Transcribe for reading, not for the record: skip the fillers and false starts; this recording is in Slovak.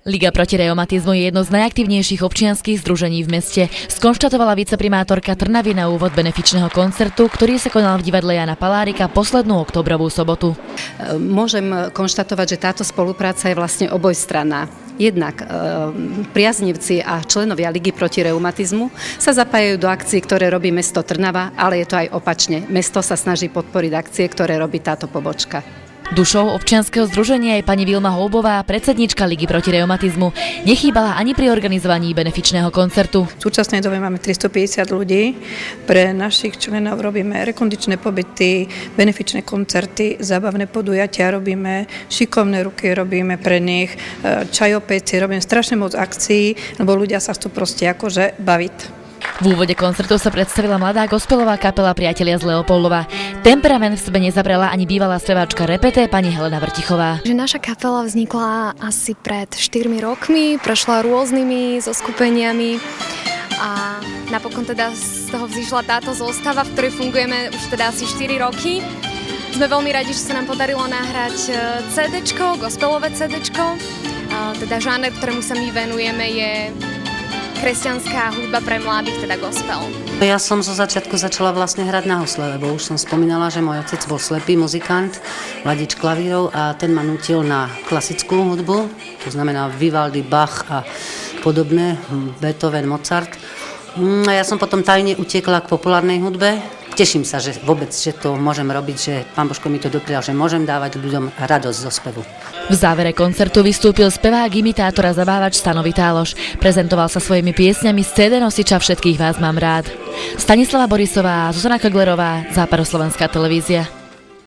Liga proti reumatizmu je jedno z najaktívnejších občianskych združení v meste, skonštatovala viceprimátorka Trnavy na úvod benefičného koncertu, ktorý sa konal v divadle Jana Palárika poslednú októbrovú sobotu. Môžem konštatovať, že táto spolupráca je vlastne obojstranná. Jednak priaznivci a členovia Ligy proti reumatizmu sa zapájajú do akcií, ktoré robí mesto Trnava, ale je to aj opačne. Mesto sa snaží podporiť akcie, ktoré robí táto pobočka. Dušou občianskeho združenia je pani Vilma Houbová, predsednička Ligy proti reumatizmu. Nechýbala ani pri organizovaní benefičného koncertu. V súčasnej dobe máme 350 ľudí. Pre našich členov robíme rekondičné pobyty, benefičné koncerty, zábavné podujatia, robíme šikovné ruky, robíme pre nich čajopeci, robíme strašne moc akcií, lebo ľudia sa chcú proste akože baviť. V úvode koncertu sa predstavila mladá gospelová kapela Priatelia z Leopoldova. Temperament v sebe nezabrala ani bývalá speváčka Repete, pani Helena Vrtichová. Naša kapela vznikla asi pred 4 rokmi, prešla rôznymi zoskupeniami a napokon teda z toho vzýšla táto zostava, v ktorej fungujeme už teda asi 4 roky. Sme veľmi radi, že sa nám podarilo nahrať CDčko, gospelové CDčko. Teda žáner, ktorému sa my venujeme, je kresťanská hudba pre mladých, teda gospel. Ja som zo začiatku začala vlastne hrať na husle, lebo už som spomínala, že môj otec bol slepý muzikant, mladič klavírov a ten ma nutil na klasickú hudbu, to znamená Vivaldi, Bach a podobné, Beethoven, Mozart. A ja som potom tajne utiekla k populárnej hudbe. Teším sa, že vôbec, že to môžem robiť, že Pán Božko mi to doprial, že môžem dávať ľuďom radosť zo spevu. V závere koncertu vystúpil spevák, imitátor a zabávač Stano Vitáloš. Prezentoval sa svojimi piesňami z CD nosiča Všetkých vás mám rád. Stanislava Borisová, Zuzana Koglerová, Západoslovenská televízia.